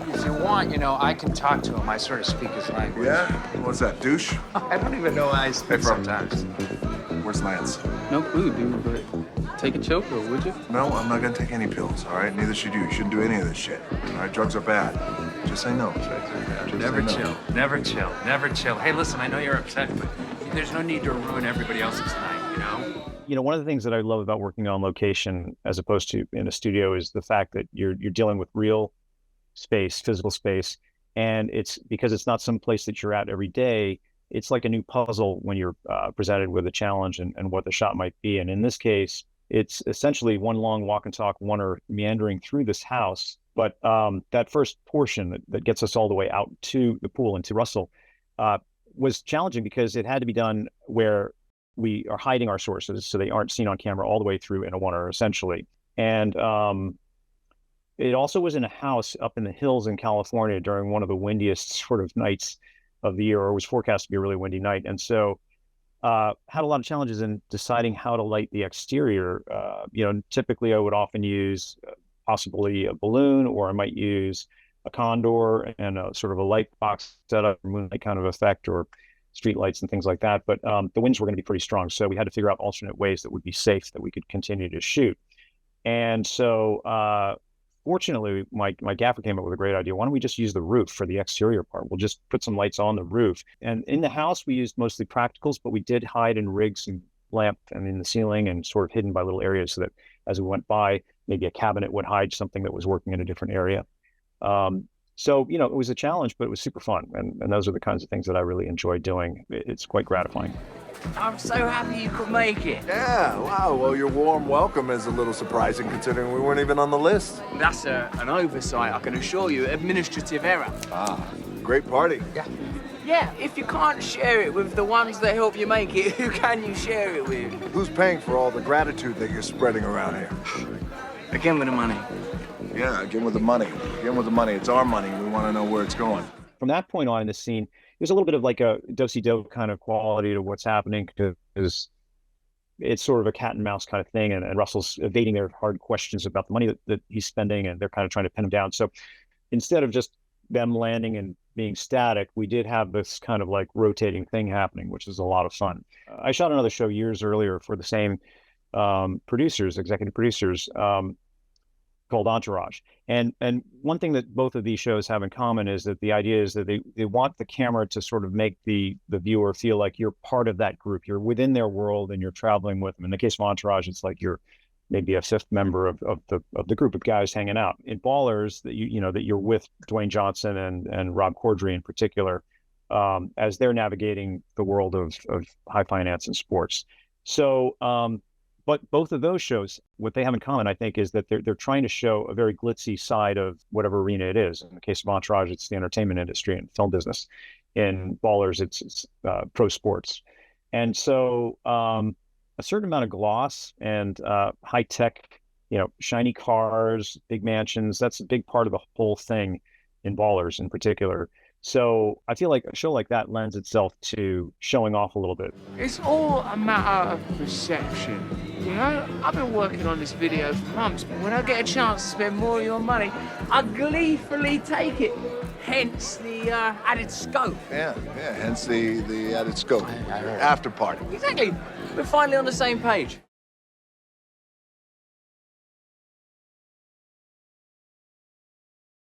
If you want, you know, I can talk to him. I sort of speak his language. Yeah? What's that, douche? I don't even know how I speak sometimes. Where's Lance? No clue, dude, but take a chill pill, would you? No, I'm not gonna take any pills, all right? Neither should you. You shouldn't do any of this shit. All right, drugs are bad. Just say no. Never chill, never chill, never chill. Hey, listen, I know you're upset, but there's no need to ruin everybody else's night, you know? You know, one of the things that I love about working on location as opposed to in a studio is the fact that you're dealing with real space, physical space, and it's because it's not some place that you're at every day. It's like a new puzzle when you're presented with a challenge and what the shot might be. And in this case, it's essentially one long walk and talk, one meandering through this house. But that first portion that gets us all the way out to the pool and to Russell was challenging because it had to be done where we are hiding our sources so they aren't seen on camera all the way through in a oneer, essentially. And it also was in a house up in the hills in California during one of the windiest sort of nights of the year, or was forecast to be a really windy night. And so had a lot of challenges in deciding how to light the exterior. You know, typically I would often use possibly a balloon, or I might use a condor and a sort of a light box setup, moonlight kind of effect, or street lights and things like that. But the winds were going to be pretty strong. So we had to figure out alternate ways that would be safe, that we could continue to shoot. And so fortunately, my gaffer came up with a great idea. Why don't we just use the roof for the exterior part? We'll just put some lights on the roof. And in the house, we used mostly practicals, but we did hide in rigs and lamp and in the ceiling and sort of hidden by little areas so that as we went by, maybe a cabinet would hide something that was working in a different area. So, you know, it was a challenge, but it was super fun. And those are the kinds of things that I really enjoy doing. It's quite gratifying. I'm so happy you could make it. Yeah, wow. Well, your warm welcome is a little surprising considering we weren't even on the list. That's an oversight, I can assure you. Administrative error. Ah, great party. Yeah, if you can't share it with the ones that help you make it, who can you share it with? Who's paying for all the gratitude that you're spreading around here? Again with the money. Yeah, again with the money. Again with the money. It's our money. We want to know where it's going. From that point on in the scene, there's a little bit of like a do-si-do kind of quality to what's happening because it's sort of a cat and mouse kind of thing. And Russell's evading their hard questions about the money that he's spending, and they're kind of trying to pin him down. So instead of just them landing and being static, we did have this kind of like rotating thing happening, which is a lot of fun. I shot another show years earlier for the same executive producers, called Entourage. And one thing that both of these shows have in common is that the idea is that they want the camera to sort of make the viewer feel like you're part of that group. You're within their world and you're traveling with them. In the case of Entourage, it's like you're maybe a fifth member of the group of guys hanging out. In Ballers, that you're with Dwayne Johnson and Rob Corddry in particular, as they're navigating the world of high finance and sports. So but both of those shows, what they have in common, I think, is that they're trying to show a very glitzy side of whatever arena it is. In the case of Entourage, it's the entertainment industry and film business. In Ballers, it's pro sports. And so a certain amount of gloss and high tech, shiny cars, big mansions, that's a big part of the whole thing in Ballers in particular. So I feel like a show like that lends itself to showing off a little bit. It's all a matter of perception. You know, I've been working on this video for months, but when I get a chance to spend more of your money, I gleefully take it. Hence the added scope. Yeah, hence the added scope. After party. Exactly. We're finally on the same page.